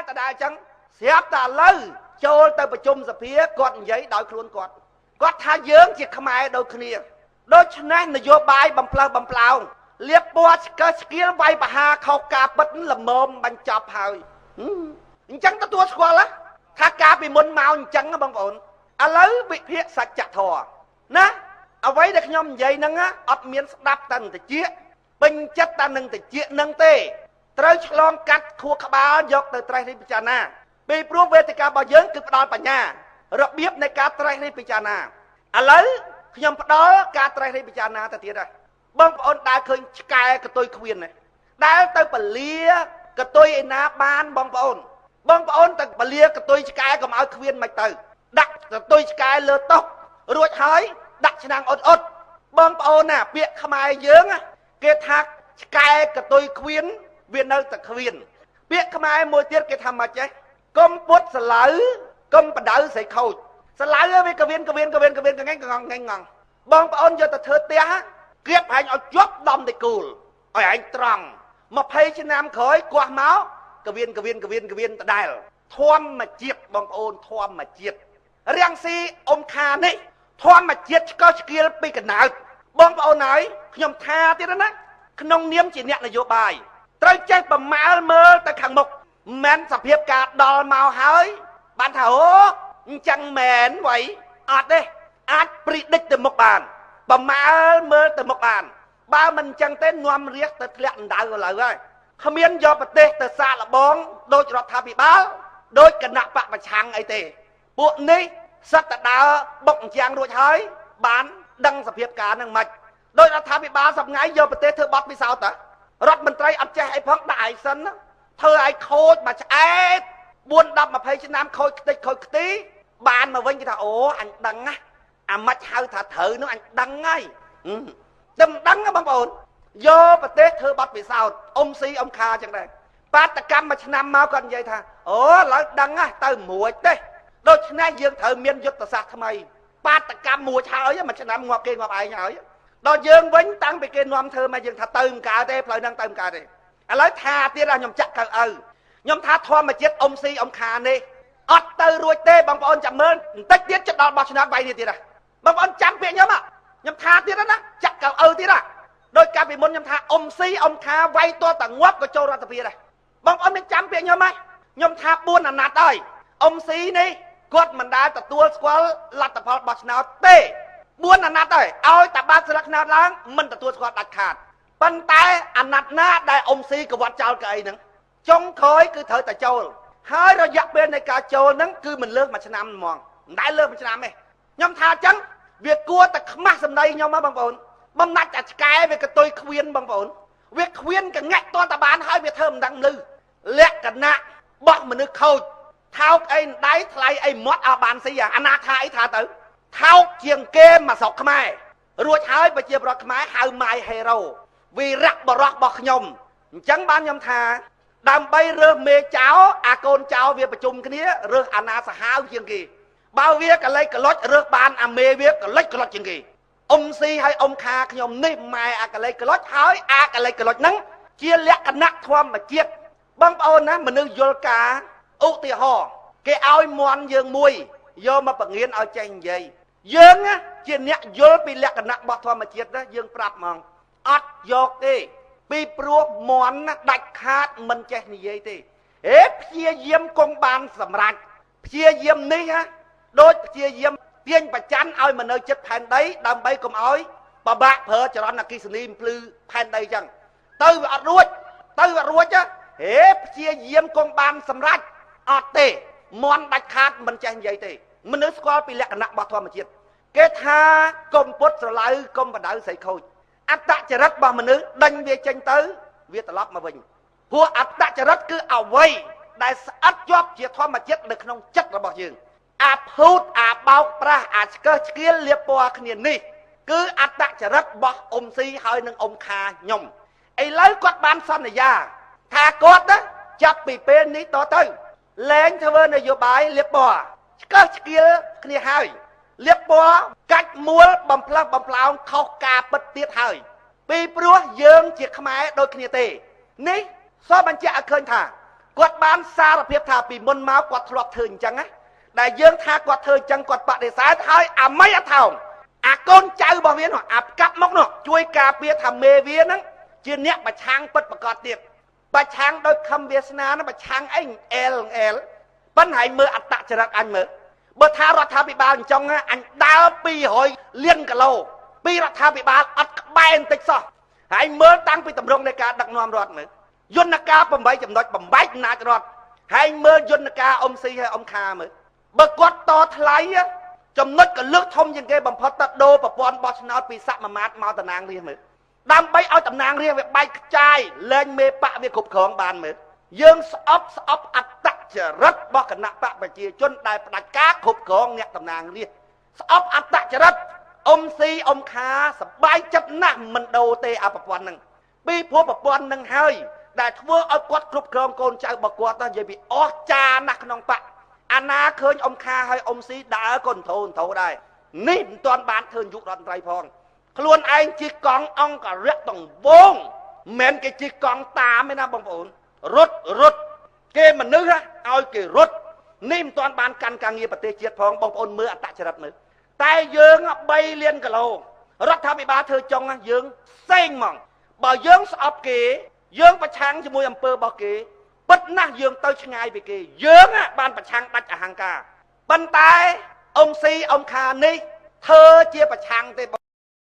តដាចឹងស្រាប់តែឥឡូវចូលទៅប្រជុំសភាគាត់និយាយដោយខ្លួនគាត់ថាយើងជាខ្មែរដូចគ្នាដូច្នេះនយោបាយបំផ្លើសបំផ្លោងលៀបពណ៌ឆ្កឹះឆ្កៀលវាយបហាខុសការពិតល្មមបញ្ចប់ហើយអញ្ចឹងទទួលស្គាល់ថាការពីមុនមកអញ្ចឹងបងប្អូនឥឡូវវិភាគសច្ចធម៌ណាអ្វីដែលខ្ញុំនិយាយហ្នឹងអត់មានស្ដាប់តែនឹងតិចពេញចិត្តតែនឹងតិចហ្នឹងទេត្រូវឆ្លងកាត់ខួរក្បាលយកទៅត្រេះរិះពិចារណាពីព្រោះវេទិការបស់យើងគឺផ្ដល់បញ្ញារបៀបនៃការត្រេះរិះពិចារណាឥឡូវខ្ញុំផ្ដល់ការត្រេះរិះពិចារណាទៅទៀតហើយបងប្អូនដែលឃើញឆ្កែកតុយខ្វៀនណាដែលទៅពលាកតុយឯណាបានបងប្អូនទៅពលាកតុយឆ្កែកុំឲ្យខ្វៀនមិនទៅដាក់កតុយឆ្កែលើតុរួចហើយដាក់ឆ្នាំងអ៊ុតបងប្អូនណាពាក្យខ្មែរយើងគេថាឆ្កែកតុយខ្វៀនវានៅតែខ្វៀនពាក្យខ្មែរមួយទៀតគេថាម៉េចចេះកុំពុតស្លៅកុំបដៅស្រីខូចស្លៅវាកវៀនកងងបងប្អូនយកទៅធ្វើផ្ទះគៀបឯងឲ្យជាប់ដំដៃគូលឲ្យឯងត្រង់20ឆ្នាំក្រោយគាស់មកកវៀនដដែលធម្មជាតិបងប្អូនធម្មជាតិរាំងស៊ីអ៊ំខានេះធម្មជាតិឆ្កឹះឆ្កៀលពីកណើតបងប្អូនហើយខ្ញុំថាទៀតណាក្នុងនាមជាអ្នកនយោបាយត្រូវចេះប្រមាលមើលទៅខាងមុខមិនសភាពការដល់មកហើយបានថាអូអញ្ចឹងមែនវ៉ៃអត់ទេអាចព្រីឌិចទៅមុខបានប្រមាលមើលទៅមុខបានបើមិនអញ្ចឹងទេនាំរាជទៅធ្លាក់អណ្ដៅឥឡូវហើយគ្មានយកប្រទេសទៅសាកល្បងដោយរដ្ឋាភិបាលដោយគណៈបកប្រឆាំងអីទេពួកនេះសិតតែដើរបុកអញ្ចឹងរួចហើយបានដឹងសភាពការនឹងមិនដោយរដ្ឋាភិបាលសប្ងៃយកប្រទេសធ្វើបទពិសោធន៍តើរដ្ឋមន្ត្រីអត់ចេះអីផងដាក់ឯសិនធ្វើឲ្យខូចមកឆ្អែត4 10 20ឆ្នាំខូចខ្ទេចខូចខ្ទីបានមកវិញគេថាអូអញដឹងណាអាម៉េចហៅថាត្រូវនោះអញដឹងហើយតែមិនដឹងបងប្អូនយកប្រទេសធ្វើបទពិសោធន៍អ៊ំស៊ីអ៊ំខាចឹងដែរបាតកម្មមួយឆ្នាំមកគាត់និយាយថាអូឥឡូវដឹងណាទៅមួយទេដូច្នេះយើងត្រូវមានយុទ្ធសាស្ត្រថ្មីបាតកម្មមួយហើយមួយឆ្នាំងាប់គេងាប់ឯងហើយដល់យើងវិញតាំងពីគេនាំធ្វើមកយើងថាទៅមិនកើតទេផ្លូវហ្នឹងទៅមិនកើតទេឥឡូវថាទៀតខ្ញុំចាក់កៅឪខ្ញុំថាធម្មជាតិអ៊ំស៊ីអ៊ំខានេះអត់ទៅរួចទេបងប្អូនចាំមើលបន្តិចទៀតចិត្តដល់បោះឆ្នោតវាយនេះទៀតបងប្អូនចាំពាក្យខ្ញុំថាទៀតណាចាក់កៅឪទៀតដោយការពីមុនខ្ញុំថាអ៊ំស៊ីអ៊ំខាវាយទាល់តែងាប់ក៏ចូលរដ្ឋាភិបាលដែរបងប្អូនមានចាំពាក្យខ្ញុំថា4អាណត្តិហើយអ៊ំស៊ីនេះគាត់មិនដែលទទួលស្គាល់លទ្ធផលបោះឆ្នោតទេ4អាណត្តិហើយឲ្យតែបានស្លឹកឆ្នោតឡើងមិនទទួលស្គាល់ដាច់ខាតប៉ុន្តែអាណត្តិណាដែលអ៊ំស៊ីកវត្តចោលកៅអីហ្នឹងចុងក្រោយគឺត្រូវតែចូលហើយរយៈពេលនៃការចូលហ្នឹងគឺមិនលើសមួយឆ្នាំហ្មងមិនដែលលើសមួយឆ្នាំទេខ្ញុំថាអញ្ចឹងវាគួរតែខ្មាស់សម្ដីខ្ញុំបងប្អូនបំណាច់តែឆ្កែវាកតុយខ្វៀនបងប្អូនវាខ្វៀនកងាក់តតែបានហើយវាធ្វើមិនដឹងលឺលក្ខណៈបោះមនុស្សខូចថោកអីដៃថ្លៃអីមាត់ឲ្យបានស៊ីអាណាថាអីថាទៅថោកជាងគេមកស្រុកខ្មែររួចហើយប្រជាប្រដ្ឋខ្មែរហៅ My Hero វីរៈបរោះរបស់ខ្ញុំអញ្ចឹងបានខ្ញុំថាដើម្បីរើសមេចៅអាកូនចៅវាប្រជុំគ្នារើសអាណាសាហាវជាងគេបើវាកលិចកលុចរើសបានអាមេវាកលិចកលុចជាងគេអ៊ំស៊ីហើយអ៊ំខាខ្ញុំនេះម៉ែអាកលិចកលុចហើយអាកលិចកលុចហ្នឹងជាលក្ខណៈធម្មជាតិបងប្អូនណាមនុស្សយល់ការឧទាហរណ៍គេឲ្យមន់យើងមួយយកមកបង្រៀនឲ្យចេះនិយាយយើងជាអ្នកយល់ពីលក្ខណៈរបស់ធម្មជាតិណាយើងប្រាប់ហ្មងអត់យកទេពីព្រោះមន់ណាដាច់ខាតមិនចេះនិយាយទេព្យាយាមគង់បានសម្រេចព្យាយាមនេះដូចព្យាយាមទាញប្រច័ណ្ឌឲ្យមកនៅចិត្តផែនដីដើម្បីកុំឲ្យបបាក់ប្រើចរន្តអគ្គិសនីភ្លឺផែនដីចឹងទៅវាអត់រួចព្យាយាមគង់បានសម្រេចអត់ទេមន់ដាច់ខាតមិនចេះនិយាយទេមនុស្សស្គាល់ពីលក្ខណៈរបស់ធម្មជាតិគេថាកុំពុតស្រឡៅកុំបដៅស្រីខូចអត្តចរិតរបស់មនុស្សដេញវាចេញទៅវាត្រឡប់មកវិញព្រោះអត្តចរិតគឺអ្វីដែលស្អិតជាប់ជាធម្មជាតិនៅក្នុងចិត្តរបស់យើងអាភូតអាបោកប្រាស់អាឆ្កឹះឆ្កៀលលៀបពណ៌គ្នានេះគឺអត្តចរិតរបស់អ៊ំស៊ីហើយនឹងអ៊ំខាខ្ញុំឥឡូវគាត់បានសន្យាថាគាត់ចាប់ពីពេលនេះតទៅលែងធ្វើនយោបាយលៀបពណ៌ឆ្កឹះឆ្កៀលគ្នាហើយលៀបពណ៌កាច់មួលបំផ្លើសបំផ្លោងខុសការពិតទៀតហើយពីព្រោះយើងជាខ្មែរដូចគ្នាទេនេះសបញ្ជាក់ឲ្យឃើញថា គាត់បានសារភាពថាពីមុនមកគាត់ធ្លាប់ធ្វើអញ្ចឹងណាដែលយើងថាគាត់ធ្វើអញ្ចឹងគាត់បដិសេធហើយអាម៉េចអត់ថោងអាកូនចៅរបស់វានោះអាកាប់មកនោះជួយការពារថាមេវាហ្នឹងជាអ្នកប្រឆាំងពិតប្រកបទៀតប្រឆាំងដោយខំវាសនាហ្នឹងប្រឆាំងអីអែលប៉ុន្តែមើលអត្តចរិតអញមើលបើថារដ្ឋាភិបាលអញ្ចឹងអញដើរ200លានគីឡូពីរដ្ឋាភិបាលអត់ក្បែរបន្តិចសោះហើយមើលតាំងពីតម្រង់នៃការដឹកនាំរដ្ឋមើលយន្តការ8ចំណុចបំបែកអំណាចរដ្ឋហើយមើលយន្តការអ៊ុំស៊ីហើយអ៊ុំខាមើលបើគាត់តថ្លៃចំណុចកលឹកធំជាងគេបំផុតទៅដូរប្រព័ន្ធបោះឆ្នោតពីសមាមាត្រមកតំណាងរាស្ត្រមើលដើម្បីឲ្យតំណាងរាស្ត្រវាបែកខ្ចាយលែងមេបកវាគ្រប់គ្រងបានមើលយើងស្អប់អត្តចរិតរបស់គណៈបកប្រជាជនដែលផ្ដាច់ការគ្រប់គ្រងអ្នកតំណាងរាស្ត្រស្អប់អត្តចរិតអ៊ុំស៊ីអ៊ុំខាសបាយចិត្តណាស់មិនដូរទេអាប្រព័ន្ធហ្នឹងពីព្រោះប្រព័ន្ធហ្នឹងហើយដែលធ្វើឲ្យគាត់គ្រប់គ្រងកូនចៅរបស់គាត់និយាយពីអស្ចារ្យណាស់ក្នុងបកអាណាឃើញអ៊ុំខាហើយអ៊ុំស៊ីដើរក៏ធូរដែរនេះមិនទាន់បានធ្វើយុគរដ្ឋមន្ត្រីផងខ្លួនឯងជិះកង់អង្គរៈតង្វងមិនមែនគេជិះកង់តាមទេណាបងប្អូនរត់គេមនុស្សឲ្យគេរត់នេះមិនទាន់បានកាន់ការងារប្រទេសជាតិផងបងប្អូនមើលអត្តចរិតមើលតែយើង3លានគីឡូរដ្ឋាភិបាលធ្វើចុងយើងផ្សេងហ្មងបើយើងស្អប់គេយើងប្រឆាំងជាមួយអំពើរបស់គេពិតណាស់យើងទៅឆ្ងាយពីគេយើងបានប្រឆាំងដាច់អហង្ការប៉ុន្តែអ៊ុំស៊ីអ៊ុំខានេះធ្វើជាប្រឆាំងទេ